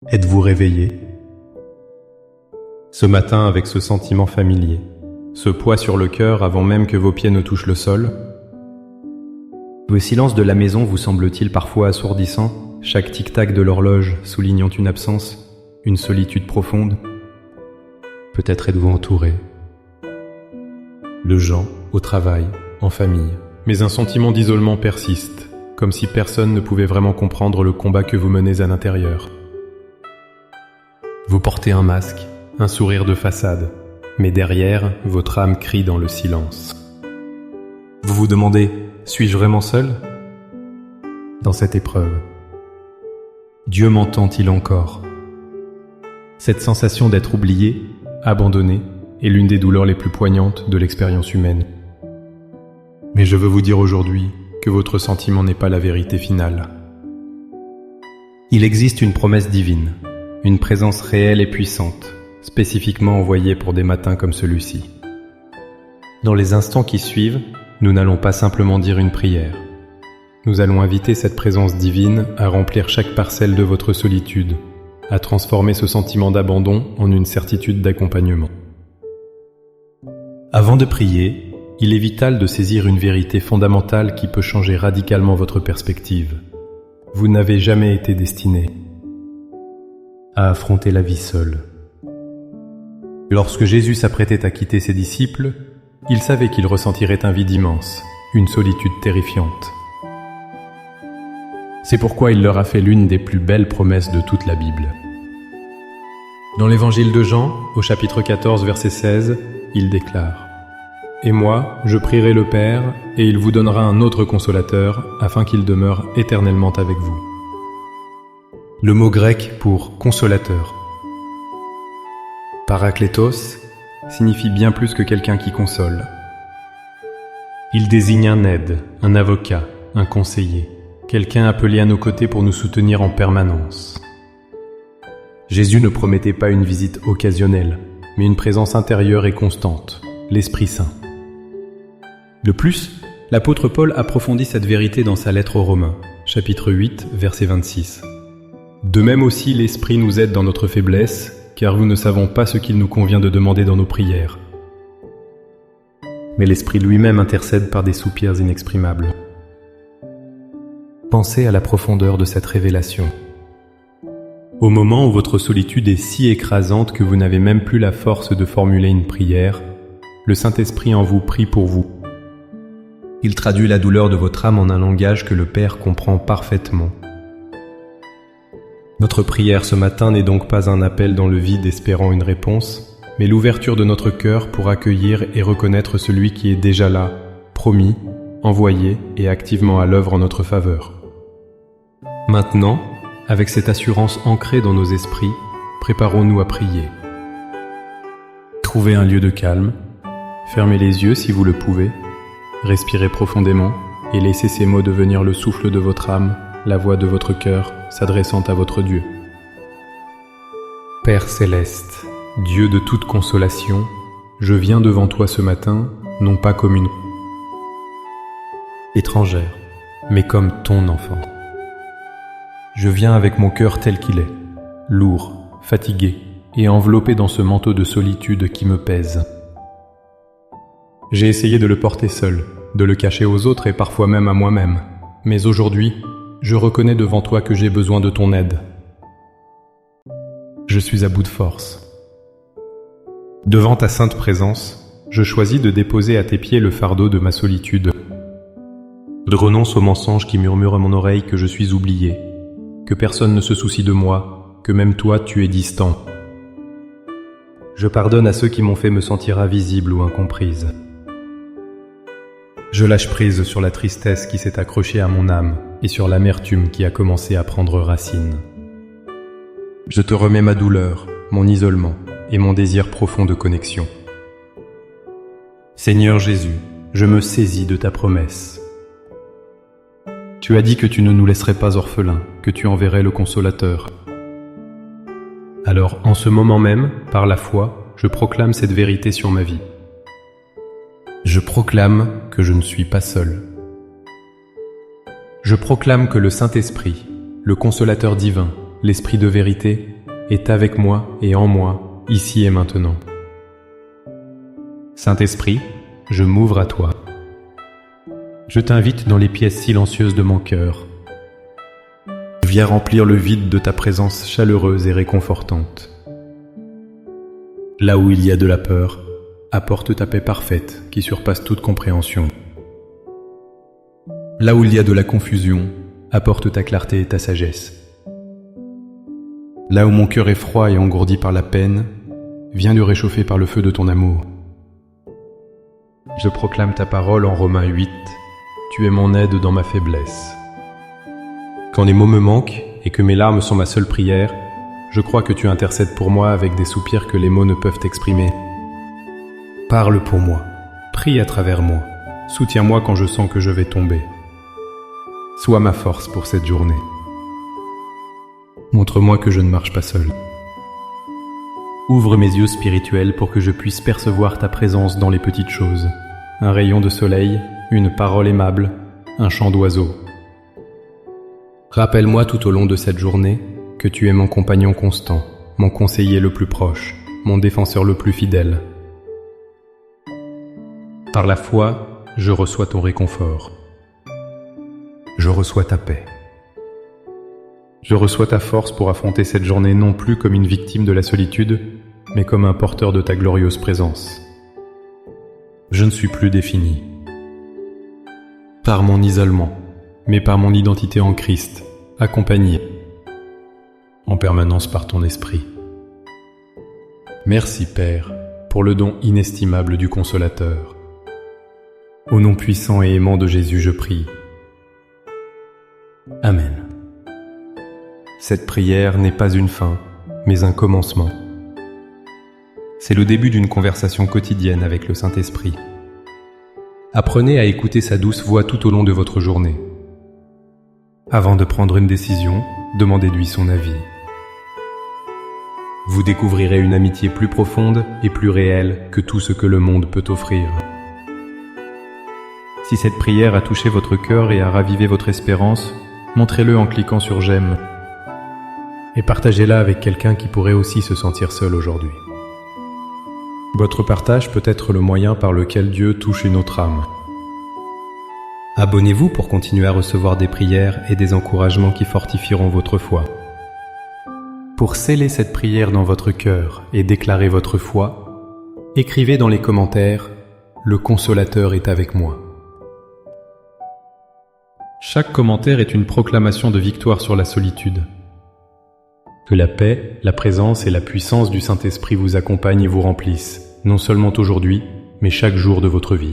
Êtes-vous réveillé? Ce matin avec ce sentiment familier, ce poids sur le cœur avant même que vos pieds ne touchent le sol? Le silence de la maison vous semble-t-il parfois assourdissant, chaque tic-tac de l'horloge soulignant une absence, une solitude profonde? Peut-être êtes-vous entouré de gens, au travail, en famille, mais un sentiment d'isolement persiste, comme si personne ne pouvait vraiment comprendre le combat que vous menez à l'intérieur. Vous portez un masque, un sourire de façade, mais derrière, votre âme crie dans le silence. Vous vous demandez, suis-je vraiment seul? Dans cette épreuve, Dieu m'entend-il encore? Cette sensation d'être oublié, abandonné, est l'une des douleurs les plus poignantes de l'expérience humaine. Mais je veux vous dire aujourd'hui que votre sentiment n'est pas la vérité finale. Il existe une promesse divine, une présence réelle et puissante, spécifiquement envoyée pour des matins comme celui-ci. Dans les instants qui suivent, nous n'allons pas simplement dire une prière. Nous allons inviter cette présence divine à remplir chaque parcelle de votre solitude, à transformer ce sentiment d'abandon en une certitude d'accompagnement. Avant de prier, il est vital de saisir une vérité fondamentale qui peut changer radicalement votre perspective. Vous n'avez jamais été destiné à affronter la vie seul. Lorsque Jésus s'apprêtait à quitter ses disciples, il savait qu'il ressentirait un vide immense, une solitude terrifiante. C'est pourquoi il leur a fait l'une des plus belles promesses de toute la Bible. Dans l'évangile de Jean, au chapitre 14, verset 16, il déclare « Et moi, je prierai le Père, et il vous donnera un autre consolateur, afin qu'il demeure éternellement avec vous. » Le mot grec pour « consolateur » Paraklétos signifie bien plus que quelqu'un qui console. Il désigne un aide, un avocat, un conseiller, quelqu'un appelé à nos côtés pour nous soutenir en permanence. Jésus ne promettait pas une visite occasionnelle, mais une présence intérieure et constante, l'Esprit Saint. De plus, l'apôtre Paul approfondit cette vérité dans sa lettre aux Romains, chapitre 8, verset 26. De même aussi l'Esprit nous aide dans notre faiblesse, car nous ne savons pas ce qu'il nous convient de demander dans nos prières. Mais l'Esprit lui-même intercède par des soupirs inexprimables. Pensez à la profondeur de cette révélation. Au moment où votre solitude est si écrasante que vous n'avez même plus la force de formuler une prière, le Saint-Esprit en vous prie pour vous. Il traduit la douleur de votre âme en un langage que le Père comprend parfaitement. Notre prière ce matin n'est donc pas un appel dans le vide espérant une réponse, mais l'ouverture de notre cœur pour accueillir et reconnaître celui qui est déjà là, promis, envoyé et activement à l'œuvre en notre faveur. Maintenant, avec cette assurance ancrée dans nos esprits, préparons-nous à prier. Trouvez un lieu de calme, fermez les yeux si vous le pouvez, respirez profondément et laissez ces mots devenir le souffle de votre âme, la voix de votre cœur s'adressant à votre Dieu. Père céleste, Dieu de toute consolation, je viens devant toi ce matin, non pas comme une étrangère, mais comme ton enfant. Je viens avec mon cœur tel qu'il est, lourd, fatigué et enveloppé dans ce manteau de solitude qui me pèse. J'ai essayé de le porter seul, de le cacher aux autres et parfois même à moi-même, mais aujourd'hui, je reconnais devant toi que j'ai besoin de ton aide. Je suis à bout de force. Devant ta sainte présence, je choisis de déposer à tes pieds le fardeau de ma solitude. Je renonce aux mensonges qui murmurent à mon oreille que je suis oublié, que personne ne se soucie de moi, que même toi tu es distant. Je pardonne à ceux qui m'ont fait me sentir invisible ou incomprise. Je lâche prise sur la tristesse qui s'est accrochée à mon âme et sur l'amertume qui a commencé à prendre racine. Je te remets ma douleur, mon isolement et mon désir profond de connexion. Seigneur Jésus, je me saisis de ta promesse. Tu as dit que tu ne nous laisserais pas orphelins, que tu enverrais le Consolateur. Alors, en ce moment même, par la foi, je proclame cette vérité sur ma vie. Je proclame que je ne suis pas seul. Je proclame que le Saint-Esprit, le Consolateur divin, l'Esprit de vérité, est avec moi et en moi, ici et maintenant. Saint-Esprit, je m'ouvre à toi. Je t'invite dans les pièces silencieuses de mon cœur. Viens remplir le vide de ta présence chaleureuse et réconfortante. Là où il y a de la peur, apporte ta paix parfaite qui surpasse toute compréhension. Là où il y a de la confusion, apporte ta clarté et ta sagesse. Là où mon cœur est froid et engourdi par la peine, viens le réchauffer par le feu de ton amour. Je proclame ta parole en Romains 8, tu es mon aide dans ma faiblesse. Quand les mots me manquent et que mes larmes sont ma seule prière, je crois que tu intercèdes pour moi avec des soupirs que les mots ne peuvent exprimer. Parle pour moi, prie à travers moi, soutiens-moi quand je sens que je vais tomber. Sois ma force pour cette journée. Montre-moi que je ne marche pas seul. Ouvre mes yeux spirituels pour que je puisse percevoir ta présence dans les petites choses. Un rayon de soleil, une parole aimable, un chant d'oiseau. Rappelle-moi tout au long de cette journée que tu es mon compagnon constant, mon conseiller le plus proche, mon défenseur le plus fidèle. Par la foi, je reçois ton réconfort. Je reçois ta paix. Je reçois ta force pour affronter cette journée non plus comme une victime de la solitude, mais comme un porteur de ta glorieuse présence. Je ne suis plus défini par mon isolement, mais par mon identité en Christ, accompagné en permanence par ton esprit. Merci Père, pour le don inestimable du Consolateur. Au nom puissant et aimant de Jésus, je prie. Amen. Cette prière n'est pas une fin, mais un commencement. C'est le début d'une conversation quotidienne avec le Saint-Esprit. Apprenez à écouter sa douce voix tout au long de votre journée. Avant de prendre une décision, demandez-lui son avis. Vous découvrirez une amitié plus profonde et plus réelle que tout ce que le monde peut offrir. Si cette prière a touché votre cœur et a ravivé votre espérance, montrez-le en cliquant sur « J'aime » et partagez-la avec quelqu'un qui pourrait aussi se sentir seul aujourd'hui. Votre partage peut être le moyen par lequel Dieu touche une autre âme. Abonnez-vous pour continuer à recevoir des prières et des encouragements qui fortifieront votre foi. Pour sceller cette prière dans votre cœur et déclarer votre foi, écrivez dans les commentaires « Le Consolateur est avec moi ». Chaque commentaire est une proclamation de victoire sur la solitude. Que la paix, la présence et la puissance du Saint-Esprit vous accompagnent et vous remplissent, non seulement aujourd'hui, mais chaque jour de votre vie.